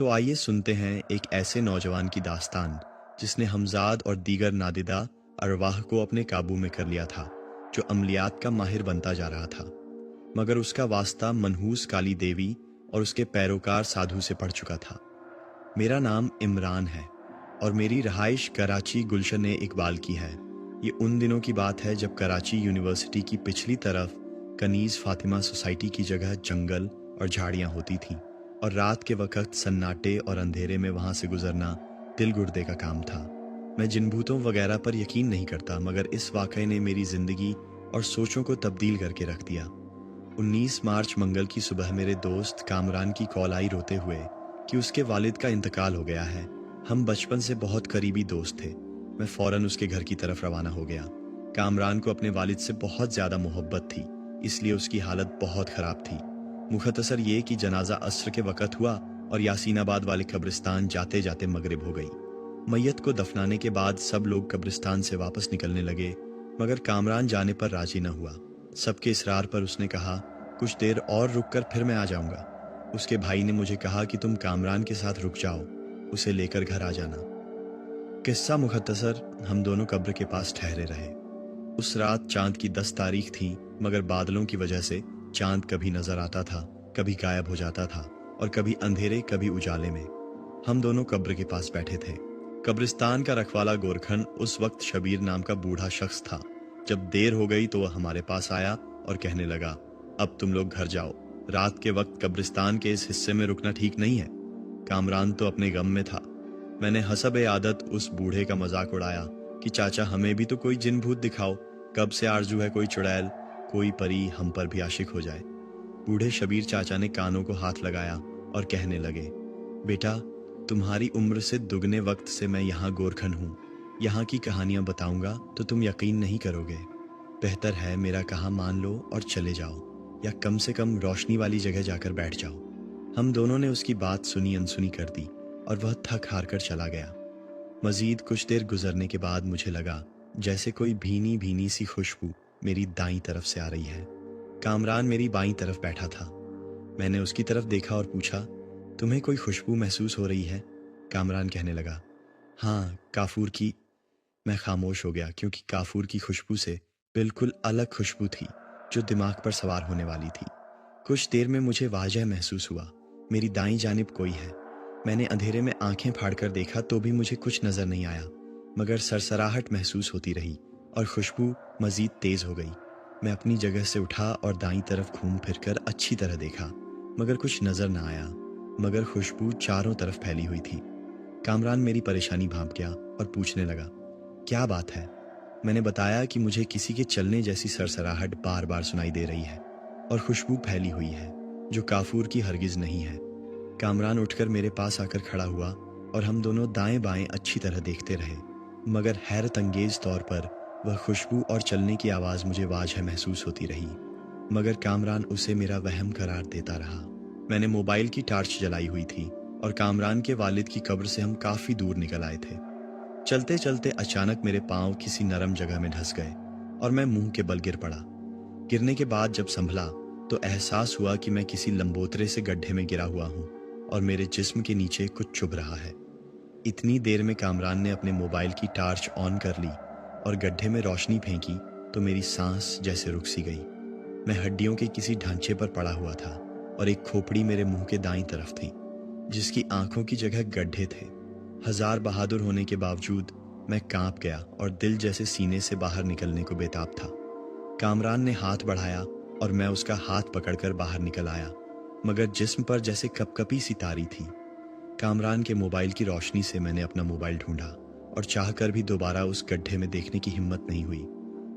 تو آئیے سنتے ہیں ایک ایسے نوجوان کی داستان جس نے ہمزاد اور دیگر نادیدہ ارواح کو اپنے قابو میں کر لیا تھا، جو عملیات کا ماہر بنتا جا رہا تھا، مگر اس کا واسطہ منحوس کالی دیوی اور اس کے پیروکار سادھو سے پڑ چکا تھا۔ میرا نام عمران ہے اور میری رہائش کراچی گلشن اقبال کی ہے۔ یہ ان دنوں کی بات ہے جب کراچی یونیورسٹی کی پچھلی طرف کنیز فاطمہ سوسائٹی کی جگہ جنگل اور جھاڑیاں ہوتی تھیں، اور رات کے وقت سناٹے اور اندھیرے میں وہاں سے گزرنا دل گردے کا کام تھا۔ میں جن بھوتوں وغیرہ پر یقین نہیں کرتا، مگر اس واقعے نے میری زندگی اور سوچوں کو تبدیل کر کے رکھ دیا۔ 19 مارچ منگل کی صبح میرے دوست کامران کی کال آئی روتے ہوئے کہ اس کے والد کا انتقال ہو گیا ہے۔ ہم بچپن سے بہت قریبی دوست تھے۔ میں فوراً اس کے گھر کی طرف روانہ ہو گیا۔ کامران کو اپنے والد سے بہت زیادہ محبت تھی، اس لیے اس کی حالت بہت خراب تھی۔ مختصر یہ کہ جنازہ عصر کے وقت ہوا اور یاسین آباد والے قبرستان جاتے جاتے مغرب ہو گئی۔ میت کو دفنانے کے بعد سب لوگ قبرستان سے واپس نکلنے لگے، مگر کامران جانے پر راضی نہ ہوا۔ سب کے اصرار پر اس نے کہا، کچھ دیر اور رک کر پھر میں آ جاؤں گا۔ اس کے بھائی نے مجھے کہا کہ تم کامران کے ساتھ رک جاؤ، اسے لے کر گھر آ جانا۔ قصہ مختصر، ہم دونوں قبر کے پاس ٹھہرے رہے۔ اس رات چاند کی 10 تاریخ تھی، مگر بادلوں کی وجہ سے چاند کبھی نظر آتا تھا، کبھی غائب ہو جاتا تھا، اور کبھی اندھیرے کبھی اجالے میں۔ ہم دونوں قبر کے پاس بیٹھے تھے۔ قبرستان کا رکھوالا گورکھن اس وقت شبیر نام کا بوڑھا شخص تھا۔ جب دیر ہو گئی تو وہ ہمارے پاس آیا اور کہنے لگا، اب تم لوگ گھر جاؤ، رات کے وقت قبرستان کے اس حصے میں رکنا ٹھیک نہیں ہے۔ کامران تو اپنے غم میں تھا۔ میں نے حسب عادت اس بوڑھے کا مذاق اڑایا کہ چاچا ہمیں بھی تو کوئی جن بھوت دکھاؤ، کب سے آرزو ہے کوئی چڑیل، کوئی پری ہم پر بھی عاشق ہو جائے۔ بوڑھے شبیر چاچا نے کانوں کو ہاتھ لگایا اور کہنے لگے، بیٹا تمہاری عمر سے دگنے وقت سے میں یہاں گورکھن ہوں، یہاں کی کہانیاں بتاؤں گا تو تم یقین نہیں کرو گے۔ بہتر ہے میرا کہا مان لو اور چلے جاؤ، یا کم سے کم روشنی والی جگہ جا کر بیٹھ جاؤ۔ ہم دونوں نے اس کی بات سنی انسنی کر دی اور وہ تھک ہار کر چلا گیا۔ مزید کچھ دیر گزرنے کے بعد مجھے لگا جیسے کوئی بھینی بھینی سی خوشبو میری دائیں طرف سے آ رہی ہے۔ کامران میری بائیں طرف بیٹھا تھا۔ میں نے اس کی طرف دیکھا اور پوچھا، تمہیں کوئی خوشبو محسوس ہو رہی ہے؟ کامران کہنے لگا، ہاں کافور کی۔ میں خاموش ہو گیا کیونکہ کافور کی خوشبو سے بالکل الگ خوشبو تھی جو دماغ پر سوار ہونے والی تھی۔ کچھ دیر میں مجھے واضح محسوس ہوا میری دائیں جانب کوئی ہے۔ میں نے اندھیرے میں آنکھیں پھاڑ کر دیکھا تو بھی مجھے کچھ نظر نہیں آیا، مگر سرسراہٹ محسوس ہوتی رہی اور خوشبو مزید تیز ہو گئی۔ میں اپنی جگہ سے اٹھا اور دائیں طرف گھوم پھر کر اچھی طرح دیکھا، مگر کچھ نظر نہ آیا، مگر خوشبو چاروں طرف پھیلی ہوئی تھی۔ کامران میری پریشانی بھانپ گیا اور پوچھنے لگا، کیا بات ہے؟ میں نے بتایا کہ مجھے کسی کے چلنے جیسی سرسراہٹ بار بار سنائی دے رہی ہے اور خوشبو پھیلی ہوئی ہے جو کافور کی ہرگز نہیں ہے۔ کامران اٹھ کر میرے پاس آ کر کھڑا ہوا اور ہم دونوں دائیں بائیں اچھی طرح دیکھتے رہے، مگر حیرت انگیز طور پر وہ خوشبو اور چلنے کی آواز مجھے واضح محسوس ہوتی رہی، مگر کامران اسے میرا وہم قرار دیتا رہا۔ میں نے موبائل کی ٹارچ جلائی ہوئی تھی اور کامران کے والد کی قبر سے ہم کافی دور نکل آئے تھے۔ چلتے چلتے اچانک میرے پاؤں کسی نرم جگہ میں دھس گئے اور میں منہ کے بل گر پڑا۔ گرنے کے بعد جب سنبھلا تو احساس ہوا کہ میں کسی لمبوترے سے گڈھے میں گرا ہوا ہوں اور میرے جسم کے نیچے کچھ چبھ رہا ہے۔ اتنی دیر میں کامران نے اپنے موبائل کی ٹارچ آن کر لی اور گڈھے میں روشنی پھینکی تو میری سانس جیسے رک سی گئی۔ میں ہڈیوں کے کسی ڈھانچے پر پڑا ہوا تھا اور ایک کھوپڑی میرے منہ کے دائیں طرف تھی جس کی آنکھوں کی جگہ گڈھے تھے۔ ہزار بہادر ہونے کے باوجود میں کانپ گیا اور دل جیسے سینے سے باہر نکلنے کو بےتاب تھا۔ کامران نے ہاتھ بڑھایا اور میں اس کا ہاتھ پکڑ کر باہر نکل آیا، مگر جسم پر جیسے کپ کپی سی تاری تھی۔ کامران کے موبائل کی روشنی سے میں نے اپنا موبائل ڈھونڈا اور چاہ کر بھی دوبارہ اس گڈھے میں دیکھنے کی ہمت نہیں ہوئی،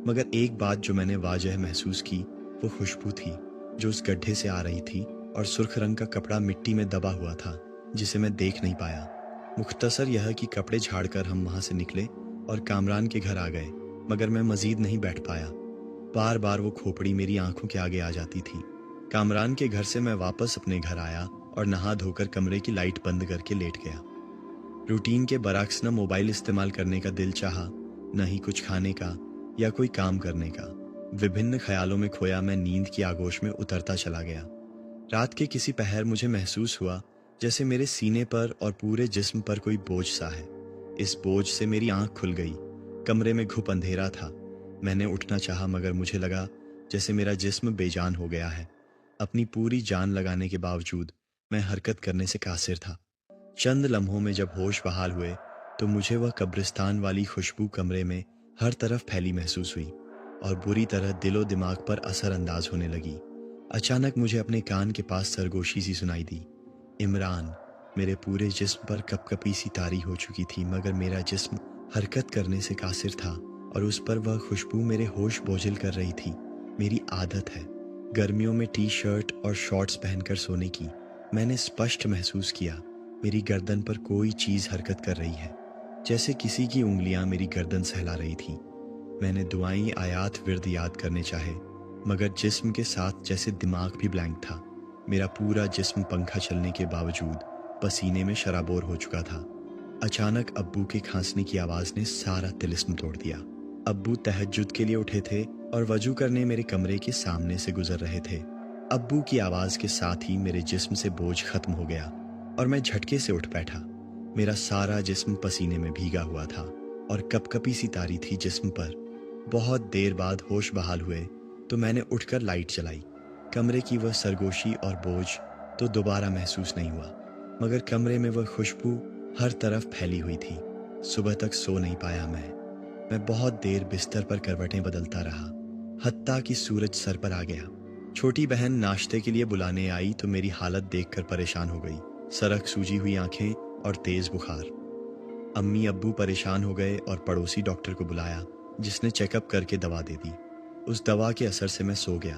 مگر ایک بات جو میں نے واضح محسوس کی وہ خوشبو تھی جو اس گڈھے سے آ رہی تھی، اور سرخ رنگ کا کپڑا مٹی میں دبا ہوا تھا جسے میں دیکھ نہیں پایا۔ مختصر یہ کہ کپڑے جھاڑ کر ہم وہاں سے نکلے اور کامران کے گھر آ گئے، مگر میں مزید نہیں بیٹھ پایا۔ بار بار وہ کھوپڑی میری آنکھوں کے آگے آ جاتی تھی۔ کامران کے گھر سے میں واپس اپنے گھر آیا اور نہا دھو کر کمرے کی لائٹ بند کر کے لیٹ گیا۔ روٹین کے برعکس نہ موبائل استعمال کرنے کا دل چاہا، نہ ہی کچھ کھانے کا یا کوئی کام کرنے کا۔ وبھن خیالوں میں کھویا میں نیند کی آغوش میں اترتا چلا گیا۔ رات کے کسی پہر مجھے محسوس ہوا जैसे मेरे सीने पर और पूरे जिस्म पर कोई बोझ सा है। इस बोझ से मेरी आंख खुल गई। कमरे में घुप अंधेरा था। मैंने उठना चाहा मगर मुझे लगा जैसे मेरा जिस्म बेजान हो गया है। अपनी पूरी जान लगाने के बावजूद मैं हरकत करने से कासिर था। चंद लम्हों में जब होश बहाल हुए तो मुझे वह कब्रिस्तान वाली खुशबू कमरे में हर तरफ फैली महसूस हुई और बुरी तरह दिलो दिमाग पर असर अंदाज होने लगी। अचानक मुझे अपने कान के पास सरगोशी सी सुनाई दी। इमरान। मेरे पूरे जिस्म पर कपकपी सी तारी हो चुकी थी मगर मेरा जिस्म हरकत करने से कासिर था और उस पर वह खुशबू मेरे होश बोझिल कर रही थी। मेरी आदत है गर्मियों में टी शर्ट और शॉर्ट्स पहनकर सोने की। मैंने स्पष्ट महसूस किया मेरी गर्दन पर कोई चीज़ हरकत कर रही है, जैसे किसी की उंगलियां मेरी गर्दन सहला रही थी। मैंने दुआई आयात विर्द याद करने चाहे मगर जिस्म के साथ जैसे दिमाग भी ब्लैंक था। मेरा पूरा जिस्म पंखा चलने के बावजूद पसीने में शराबोर हो चुका था। अचानक अब्बू के खांसने की आवाज़ ने सारा तिलिस्म तोड़ दिया। अब्बू तहज्जुद के लिए उठे थे और वजू करने मेरे कमरे के सामने से गुजर रहे थे। अब्बू की आवाज़ के साथ ही मेरे जिस्म से बोझ खत्म हो गया और मैं झटके से उठ बैठा। मेरा सारा जिस्म पसीने में भीगा हुआ था और कपकपी सी तारी थी जिस्म पर। बहुत देर बाद होश बहाल हुए तो मैंने उठकर लाइट जलाई। कमरे की वह सरगोशी और बोझ तो दोबारा महसूस नहीं हुआ मगर कमरे में वह खुशबू हर तरफ फैली हुई थी। सुबह तक सो नहीं पाया मैं बहुत देर बिस्तर पर करवटें बदलता रहा, हत्ता कि सूरज सर पर आ गया। छोटी बहन नाश्ते के लिए बुलाने आई तो मेरी हालत देखकर परेशान हो गई। सरक सूजी हुई आंखें और तेज बुखार। अम्मी अब्बू परेशान हो गए और पड़ोसी डॉक्टर को बुलाया जिसने चेकअप करके दवा दे दी। उस दवा के असर से मैं सो गया।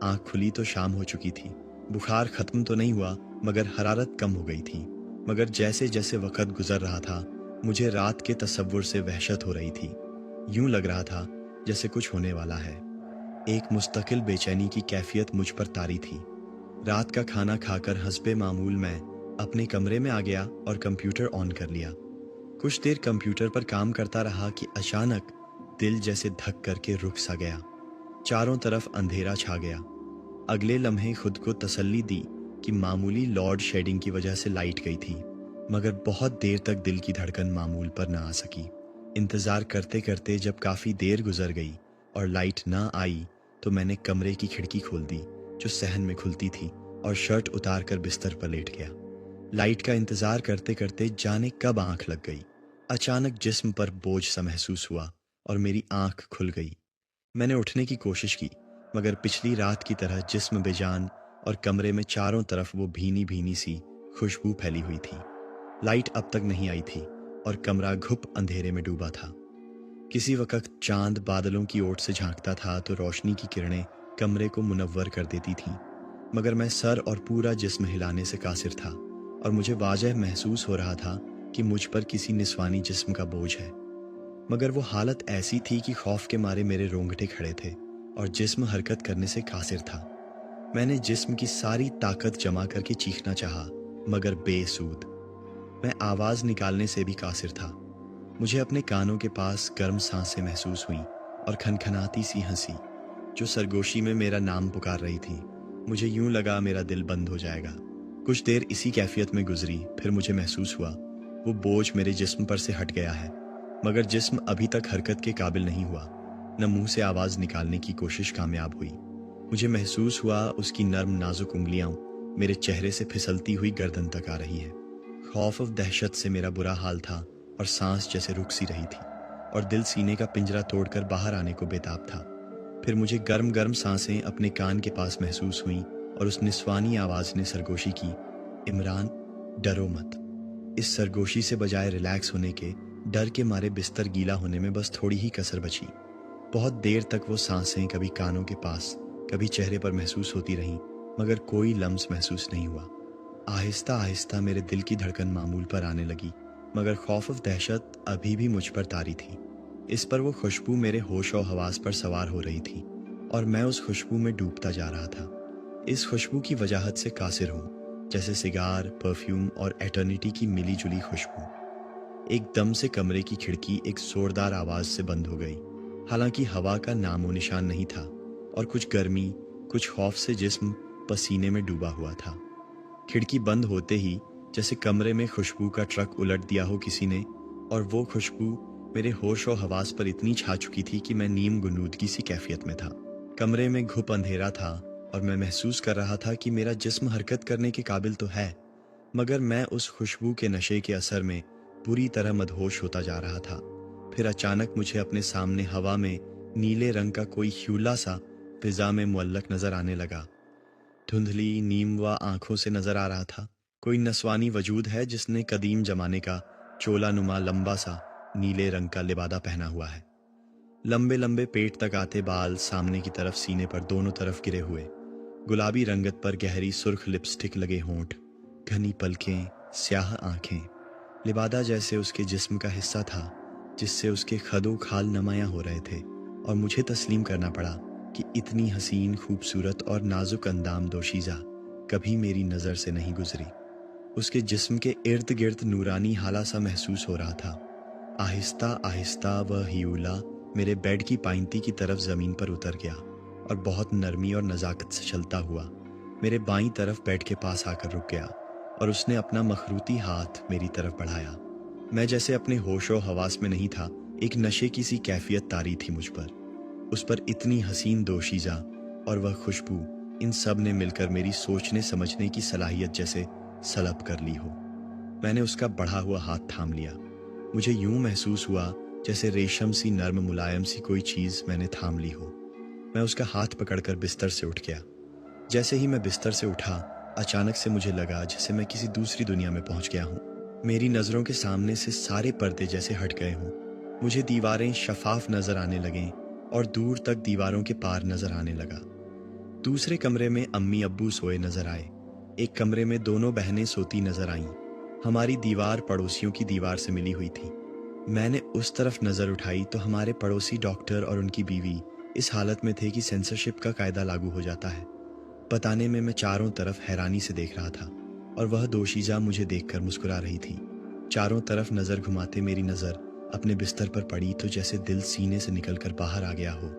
आंख खुली तो शाम हो चुकी थी। बुखार खत्म तो नहीं हुआ मगर हरारत कम हो गई थी। मगर जैसे जैसे वक्त गुजर रहा था मुझे रात के तसव्वुर से वहशत हो रही थी। यूं लग रहा था जैसे कुछ होने वाला है। एक मुस्तकिल बेचैनी की कैफियत मुझ पर तारी थी। रात का खाना खाकर हस्बे मामूल मैं अपने कमरे में आ गया और कंप्यूटर ऑन कर लिया। कुछ देर कंप्यूटर पर काम करता रहा कि अचानक दिल जैसे धक करके रुक सा गया। चारों तरफ अंधेरा छा गया। अगले लम्हे खुद को तसल्ली दी कि मामूली लॉर्ड शेडिंग की वजह से लाइट गई थी मगर बहुत देर तक दिल की धड़कन मामूल पर न आ सकी। इंतज़ार करते करते जब काफ़ी देर गुजर गई और लाइट ना आई तो मैंने कमरे की खिड़की खोल दी जो सहन में खुलती थी और शर्ट उतार कर बिस्तर पर लेट गया। लाइट का इंतज़ार करते करते जाने कब आंख लग गई। अचानक जिस्म पर बोझ सा महसूस हुआ और मेरी आंख खुल गई। मैंने उठने की कोशिश की मगर पिछली रात की तरह जिस्म बेजान और कमरे में चारों तरफ वो भीनी भीनी सी खुशबू फैली हुई थी। लाइट अब तक नहीं आई थी और कमरा घुप अंधेरे में डूबा था। किसी वक्त चांद बादलों की ओट से झांकता था तो रोशनी की किरणें कमरे को मुनव्वर कर देती थीं मगर मैं सर और पूरा जिस्म हिलाने से कासिर था और मुझे वाजह महसूस हो रहा था कि मुझ पर किसी निस्वानी जिस्म का बोझ है। मगर वो हालत ऐसी थी कि खौफ के मारे मेरे रोंगटे खड़े थे और जिस्म हरकत करने से कासिर था। मैंने जिस्म की सारी ताकत जमा करके चीखना चाहा मगर बेसूद। मैं आवाज़ निकालने से भी कासिर था। मुझे अपने कानों के पास गर्म सांसें महसूस हुईं और खनखनाती सी हंसी जो सरगोशी में मेरा नाम पुकार रही थी। मुझे यूं लगा मेरा दिल बंद हो जाएगा। कुछ देर इसी कैफियत में गुजरी फिर मुझे महसूस हुआ वो बोझ मेरे जिस्म पर से हट गया है मगर जिस्म अभी तक हरकत के काबिल नहीं हुआ। न मुंह से आवाज़ निकालने की कोशिश कामयाब हुई। मुझे महसूस हुआ उसकी नर्म नाजुक उंगलियां मेरे चेहरे से फिसलती हुई गर्दन तक आ रही हैं। खौफ और दहशत से मेरा बुरा हाल था और सांस जैसे रुक सी रही थी और दिल सीने का पिंजरा तोड़कर बाहर आने को बेताब था। फिर मुझे गर्म गर्म सांसें अपने कान के पास महसूस हुईं और उस निस्वानी आवाज़ ने सरगोशी की, इमरान डरो मत। इस सरगोशी से बजाय रिलैक्स होने के डर के मारे बिस्तर गीला होने में बस थोड़ी ही कसर बची। बहुत देर तक वो सांसें कभी कानों के पास कभी चेहरे पर महसूस होती रहीं मगर कोई लम्स महसूस नहीं हुआ। आहिस्ता आहिस्ता मेरे दिल की धड़कन मामूल पर आने लगी मगर खौफ और दहशत अभी भी मुझ पर तारी थी। इस पर वो खुशबू मेरे होश और हवास पर सवार हो रही थी और मैं उस खुशबू में डूबता जा रहा था। इस खुशबू की वजाहत से कासिर हूँ जैसे सिगार, परफ्यूम और एटर्निटी की मिली जुली खुशबू। एकदम से कमरे की खिड़की एक जोरदार आवाज़ से बंद हो गई। हालांकि हवा का नामो निशान नहीं था और कुछ गर्मी कुछ खौफ से जिस्म पसीने में डूबा हुआ था। खिड़की बंद होते ही जैसे कमरे में खुशबू का ट्रक उलट दिया हो किसी ने, और वो खुशबू मेरे होश और हवास पर इतनी छा चुकी थी कि मैं नीम गुनूदगी सी कैफियत में था। कमरे में घुप अंधेरा था और मैं महसूस कर रहा था कि मेरा जिस्म हरकत करने के काबिल तो है, मगर मैं उस खुशबू के नशे के असर में पूरी तरह मदहोश होता जा रहा था। फिर अचानक मुझे अपने सामने हवा में नीले रंग का कोई ह्यूला सा फिजा में मुअल्लक नजर आने लगा। धुंधली नीमवा आंखों से नजर आ रहा था। कोई नस्वानी वजूद है जिसने कदीम जमाने का चोला नुमा लंबा सा नीले रंग का लिबादा पहना हुआ है। लंबे लंबे पेट तक आते बाल सामने की तरफ सीने पर दोनों तरफ गिरे हुए, गुलाबी रंगत पर गहरी सुर्ख लिपस्टिक लगे होंठ, घनी पलकें, स्याह आंखें। लिबादा जैसे उसके जिस्म का हिस्सा था जिससे उसके खदो खाल नुमायां हो रहे थे, और मुझे तस्लीम करना पड़ा कि इतनी हसीन, खूबसूरत और नाजुक अंदाम दोशीज़ा कभी मेरी नज़र से नहीं गुजरी। उसके जिस्म के इर्द गिर्द नूरानी हाला सा महसूस हो रहा था। आहिस्ता आहिस्ता वह हियूला मेरे बेड की पाइंती की तरफ ज़मीन पर उतर गया और बहुत नरमी और नज़ाकत से चलता हुआ मेरे बाईं तरफ बेड के पास आकर रुक गया, और उसने अपना मखरूती हाथ मेरी तरफ बढ़ाया। मैं जैसे अपने होशो हवास में नहीं था, एक नशे की सी कैफियत तारी थी मुझ पर। उस पर इतनी हसीन दोशीज़ा और वह खुशबू, इन सब ने मिलकर मेरी सोचने समझने की सलाहियत जैसे सलब कर ली हो। मैंने उसका बढ़ा हुआ हाथ थाम लिया। मुझे यूं महसूस हुआ जैसे रेशम सी नर्म मुलायम सी कोई चीज़ मैंने थाम ली हो। मैं उसका हाथ पकड़कर बिस्तर से उठ गया। जैसे ही मैं बिस्तर से उठा, अचानक से मुझे लगा जैसे मैं किसी दूसरी दुनिया में पहुंच गया हूँ। मेरी नज़रों के सामने से सारे पर्दे जैसे हट गए हों। मुझे दीवारें शफाफ नज़र आने लगें और दूर तक दीवारों के पार नज़र आने लगा। दूसरे कमरे में अम्मी अब्बू सोए नज़र आए। एक कमरे में दोनों बहनें सोती नज़र आईं। हमारी दीवार पड़ोसियों की दीवार से मिली हुई थी। मैंने उस तरफ नज़र उठाई तो हमारे पड़ोसी डॉक्टर और उनकी बीवी इस हालत में थे कि सेंसरशिप का कायदा लागू हो जाता है। बताने में मैं चारों तरफ हैरानी से देख रहा था, और वह दोशीज़ा मुझे देखकर मुस्कुरा रही थी। चारों तरफ नज़र घुमाते मेरी नज़र अपने बिस्तर पर पड़ी तो जैसे दिल सीने से निकलकर बाहर आ गया हो।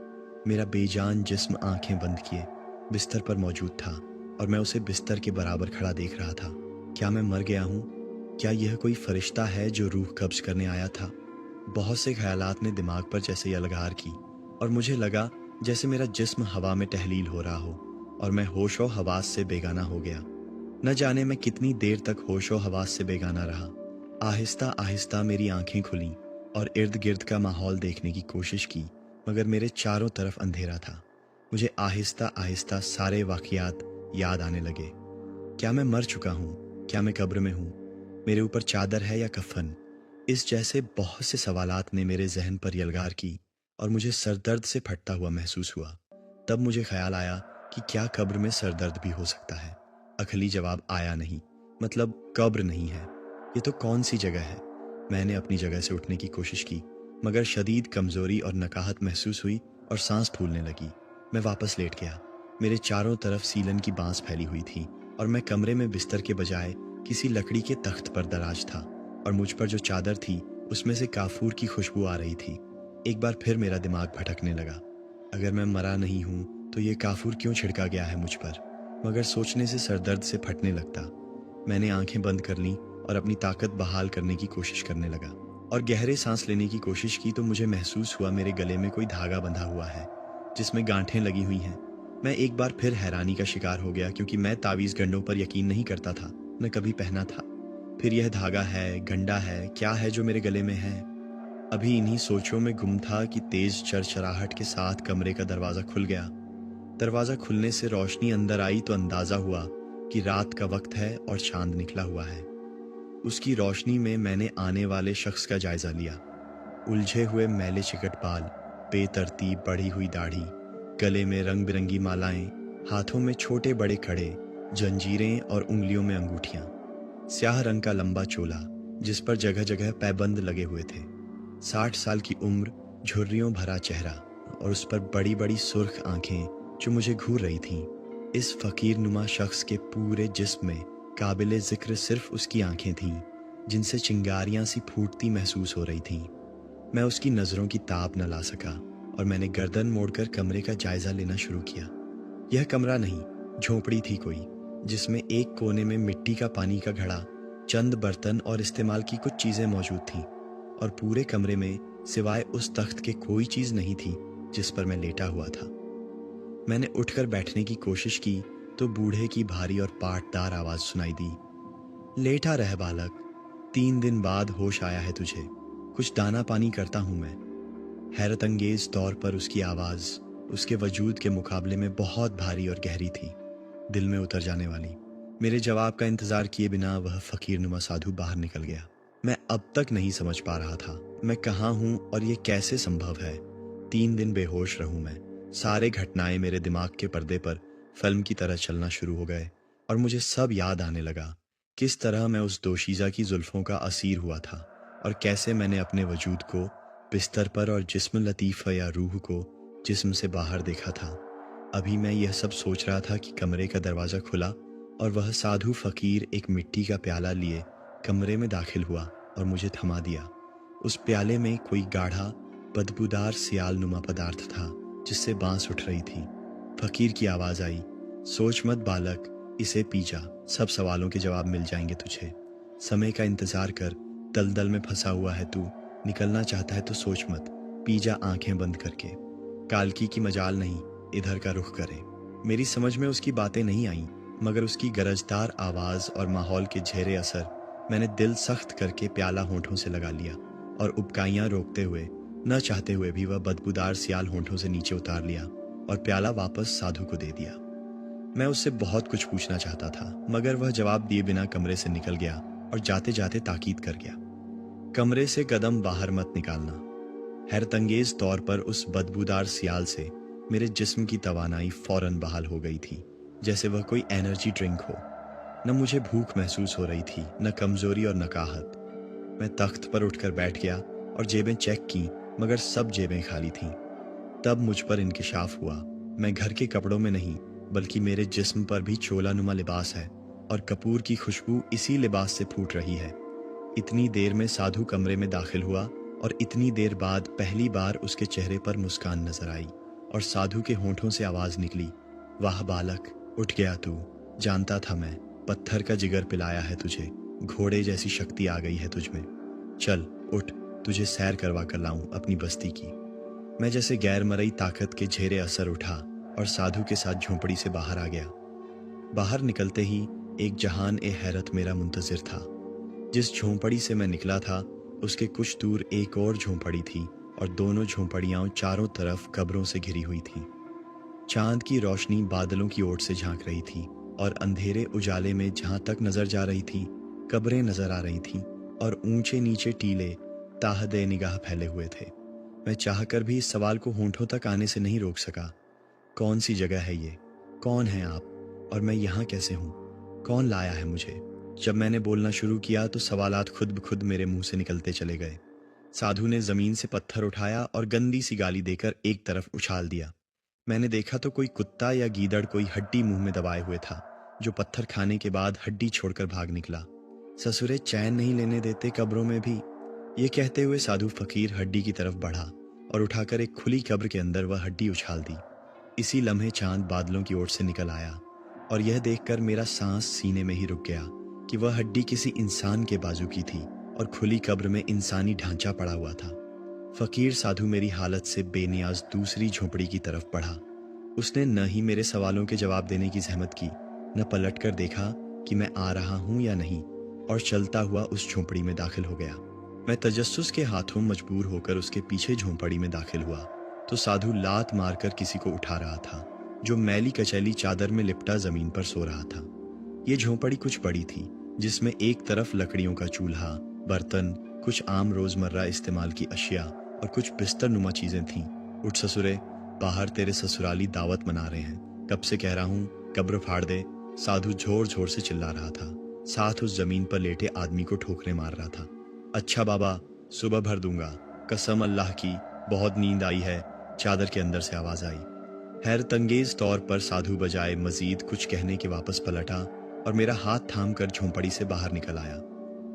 मेरा बेजान जिस्म आंखें बंद किए बिस्तर पर मौजूद था, और मैं उसे बिस्तर के बराबर खड़ा देख रहा था। क्या मैं मर गया हूँ? क्या यह कोई फरिश्ता है जो रूह कब्ज करने आया था? बहुत से ख्यालात ने दिमाग पर जैसे यलगार की, और मुझे लगा जैसे मेरा जिस्म हवा में टहलील हो रहा हो और मैं होशो हवास से बेगाना हो गया। न जाने मैं कितनी देर तक होशो हवास से बेगाना रहा। आहिस्ता आहिस्ता मेरी आंखें खुलीं और इर्द गिर्द का माहौल देखने की कोशिश की, मगर मेरे चारों तरफ अंधेरा था। मुझे आहिस्ता आहिस्ता सारे वाक़ियात याद आने लगे। क्या मैं मर चुका हूँ? क्या मैं कब्र में हूँ? मेरे ऊपर चादर है या कफन? इस जैसे बहुत से सवालात ने मेरे जहन पर यलगार की और मुझे सरदर्द से फटता हुआ महसूस हुआ। तब मुझे ख्याल आया कि क्या कब्र में सरदर्द भी हो सकता है? अखली जवाब आया नहीं। मतलब कब्र नहीं है, ये तो कौन सी जगह है? मैंने अपनी जगह से उठने की कोशिश की, मगर शदीद कमज़ोरी और नकाहत महसूस हुई और सांस फूलने लगी। मैं वापस लेट गया। मेरे चारों तरफ सीलन की बांस फैली हुई थी और मैं कमरे में बिस्तर के बजाय किसी लकड़ी के तख्त पर दराज था, और मुझ पर जो चादर थी उसमें से काफूर की खुशबू आ रही थी। एक बार फिर मेरा दिमाग भटकने लगा। अगर मैं मरा नहीं हूँ तो ये काफूर क्यों छिड़का गया है मुझ पर? मगर सोचने से सरदर्द से फटने लगता। मैंने आंखें बंद कर लीं और अपनी ताकत बहाल करने की कोशिश करने लगा, और गहरे सांस लेने की कोशिश की तो मुझे महसूस हुआ मेरे गले में कोई धागा बंधा हुआ है जिसमें गांठें लगी हुई हैं। मैं एक बार फिर हैरानी का शिकार हो गया, क्योंकि मैं तावीज़ गंडों पर यकीन नहीं करता था, न कभी पहना था। फिर यह धागा है, गंडा है, क्या है जो मेरे गले में है? अभी इन्हीं सोचों में गुम था कि तेज चरचराहट के साथ कमरे का दरवाज़ा खुल गया। दरवाज़ा खुलने से रोशनी अंदर आई तो अंदाज़ा हुआ कि रात का वक्त है और चांद निकला हुआ है। उसकी रोशनी में मैंने आने वाले शख्स का जायज़ा लिया। उलझे हुए मैले चिकट बाल, बेतरतीब बढ़ी हुई दाढ़ी, गले में रंग बिरंगी मालाएं, हाथों में छोटे बड़े कड़े, जंजीरें और उंगलियों में अंगूठियां, स्याह रंग का लंबा चोला जिस पर जगह जगह पैबंद लगे हुए थे, 60 साल की उम्र, झुर्रियों भरा चेहरा और उस पर बड़ी बड़ी सुर्ख आंखें जो मुझे घूर रही थीं। इस फकीर नुमा शख्स के पूरे जिस्म में काबिले जिक्र सिर्फ उसकी आंखें थीं, जिनसे चिंगारियां सी फूटती महसूस हो रही थीं। मैं उसकी नज़रों की ताब न ला सका और मैंने गर्दन मोड़कर कमरे का जायज़ा लेना शुरू किया। यह कमरा नहीं, झोंपड़ी थी कोई, जिसमें एक कोने में मिट्टी का पानी का घड़ा चंद बर्तन और इस्तेमाल की कुछ चीज़ें मौजूद थीं और पूरे कमरे में सिवाय उस तख्त के कोई चीज़ नहीं थी जिस पर मैं लेटा हुआ था। मैंने उठकर बैठने की कोशिश की तो बूढ़े की भारी और पाटदार आवाज़ सुनाई दी, लेटा रह बालक, 3 दिन बाद होश आया है तुझे, कुछ दाना पानी करता हूँ मैं। हैरत अंगेज तौर पर उसकी आवाज़ उसके वजूद के मुकाबले में बहुत भारी और गहरी थी, दिल में उतर जाने वाली। मेरे जवाब का इंतज़ार किए बिना वह फ़कीर नुमा साधु बाहर निकल गया। मैं अब तक नहीं समझ पा रहा था मैं कहाँ हूँ और ये कैसे संभव है। 3 दिन बेहोश रहूँ मैं। सारे घटनाएं मेरे दिमाग के पर्दे पर फिल्म की तरह चलना शुरू हो गए और मुझे सब याद आने लगा। किस तरह मैं उस दोशीज़ा की जुल्फ़ों का असीर हुआ था और कैसे मैंने अपने वजूद को बिस्तर पर और जिस्म लतीफ़ या रूह को जिस्म से बाहर देखा था। अभी मैं यह सब सोच रहा था कि कमरे का दरवाज़ा खुला और वह साधु फ़कीर एक मिट्टी का प्याला लिए कमरे में दाखिल हुआ और मुझे थमा दिया। उस प्याले में कोई गाढ़ा बदबूदार सियाल नुमा पदार्थ था जिससे बांस उठ रही थी। फ़कीर की आवाज़ आई, सोच मत बालक, इसे पी जा, सब सवालों के जवाब मिल जाएंगे तुझे। समय का इंतज़ार कर, दलदल में फंसा हुआ है तू, निकलना चाहता है तो सोच मत, पी जा आंखें बंद करके। कालकी की मजाल नहीं, इधर का रुख करे। मेरी समझ में उसकी बातें नहीं आईं, मगर उसकी गरजदार आवाज़ और माहौल के झेरे असर मैंने दिल सख्त करके प्याला होंठों से लगा लिया और उबकाइयाँ रोकते हुए, न चाहते हुए भी वह बदबूदार सियाल होंठों से नीचे उतार लिया और प्याला वापस साधु को दे दिया। मैं उससे बहुत कुछ पूछना चाहता था मगर वह जवाब दिए बिना कमरे से निकल गया और जाते जाते ताकीद कर गया, कमरे से कदम बाहर मत निकालना। हैरतंगेज तौर पर उस बदबूदार सियाल से मेरे जिस्म की तवानाई फौरन बहाल हो गई थी, जैसे वह कोई एनर्जी ड्रिंक हो। न मुझे भूख महसूस हो रही थी, न कमजोरी और न काहत। मैं तख्त पर उठकर बैठ गया और जेबें चेक की मगर सब जेबें खाली थीं। तब मुझ पर इंकिशाफ हुआ, मैं घर के कपड़ों में नहीं बल्कि मेरे जिस्म पर भी चोला नुमा लिबास है और कपूर की खुशबू इसी लिबास से फूट रही है। इतनी देर में साधु कमरे में दाखिल हुआ और इतनी देर बाद पहली बार उसके चेहरे पर मुस्कान नजर आई और साधु के होंठों से आवाज निकली, वाह बालक, उठ गया तू। जानता था मैं, पत्थर का जिगर पिलाया है तुझे, घोड़े जैसी शक्ति आ गई है तुझमें। चल उठ, तुझे सैर करवा कर लाऊं अपनी बस्ती की। मैं जैसे गैर मरई ताकत के झेरे असर उठा और साधु के साथ झोंपड़ी से बाहर आ गया। बाहर निकलते ही एक जहान ए हैरत मेरा मुंतजिर था। जिस झोंपड़ी से मैं निकला था उसके कुछ दूर एक और झोंपड़ी थी और दोनों झोंपड़ियां चारों तरफ कब्रों से घिरी हुई थीं। चांद की रोशनी बादलों की ओर से झांक रही थी और अंधेरे उजाले में जहां तक नजर जा रही थी कब्रें नजर आ रही थीं और ऊंचे नीचे टीले ताहदे निगाह फैले हुए थे। मैं चाहकर भी इस सवाल को होंठों तक आने से नहीं रोक सका। कौन सी जगह है ये? कौन है आप? और मैं यहाँ कैसे हूँ? कौन लाया है मुझे? जब मैंने बोलना शुरू किया तो सवालात खुद ब खुद मेरे मुंह से निकलते चले गए। साधु ने जमीन से पत्थर उठाया और गंदी सी गाली देकर एक तरफ उछाल दिया। मैंने देखा तो कोई कुत्ता या गीदड़ कोई हड्डी मुंह में दबाए हुए था, जो पत्थर खाने के बाद हड्डी छोड़कर भाग निकला। ससुरे चैन नहीं लेने देते कब्रों में भी। ये कहते हुए साधु फकीर हड्डी की तरफ बढ़ा और उठाकर एक खुली कब्र के अंदर वह हड्डी उछाल दी। इसी लम्हे चांद बादलों की ओर से निकल आया और यह देखकर मेरा सांस सीने में ही रुक गया कि वह हड्डी किसी इंसान के बाजू की थी और खुली कब्र में इंसानी ढांचा पड़ा हुआ था। फकीर साधु मेरी हालत से बेनियाज दूसरी झोंपड़ी की तरफ बढ़ा। उसने न ही मेरे सवालों के जवाब देने की जहमत की, न पलट कर देखा कि मैं आ रहा हूं या नहीं, और चलता हुआ उस झोंपड़ी में दाखिल हो गया। मैं तजस्सुस के हाथों मजबूर होकर उसके पीछे झोंपड़ी में दाखिल हुआ तो साधु लात मारकर किसी को उठा रहा था, जो मैली कचैली चादर में लिपटा जमीन पर सो रहा था। ये झोंपड़ी कुछ बड़ी थी, जिसमें एक तरफ लकड़ियों का चूल्हा, बर्तन, कुछ आम रोजमर्रा इस्तेमाल की अशिया और कुछ बिस्तर नुमा चीजें थीं। उठ ससुरे, बाहर तेरे ससुराली दावत मना रहे हैं, कब से कह रहा हूँ कब्र फाड़ दे। साधु जोर जोर से चिल्ला रहा था, साथ उस जमीन पर लेटे आदमी को ठोकरे मार रहा था। अच्छा बाबा, सुबह भर दूंगा, कसम अल्लाह की, बहुत नींद आई है, चादर के अंदर से आवाज आई। हैरतंगेज तौर पर साधु बजाय मजीद कुछ कहने के वापस पलटा और मेरा हाथ थाम कर झोंपड़ी से बाहर निकल आया।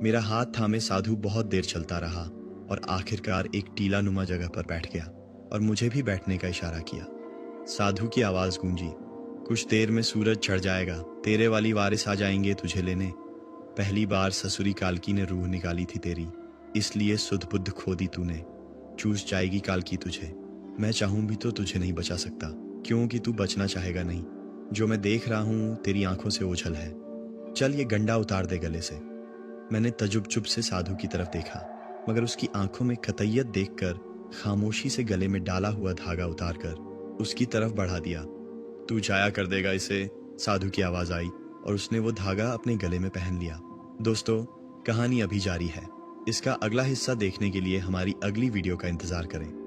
मेरा हाथ थामे साधु बहुत देर चलता रहा और आखिरकार एक टीला नुमा जगह पर बैठ गया और मुझे भी बैठने का इशारा किया। साधु की आवाज गूंजी, कुछ देर में सूरज चढ़ जाएगा, तेरे वाली वारिस आ जाएंगे तुझे लेने। पहली बार ससुरी कालकी ने रूह निकाली थी तेरी, इसलिए सुध बुद्ध खो दी तूने। चूस जाएगी कालकी तुझे, मैं चाहूं भी तो तुझे नहीं बचा सकता, क्योंकि तू बचना चाहेगा नहीं। जो मैं देख रहा हूं तेरी आंखों से ओझल है, चल ये गंडा उतार दे गले से। मैंने तजुब से साधु की तरफ देखा, मगर उसकी आंखों में कतईयत देखकर खामोशी से गले में डाला हुआ धागा उतारकर उसकी तरफ बढ़ा दिया। तू जाया कर देगा इसे, साधु की आवाज आई और उसने वो धागा अपने गले में पहन लिया। दोस्तों, कहानी अभी जारी है। इसका अगला हिस्सा देखने के लिए हमारी अगली वीडियो का इंतजार करें।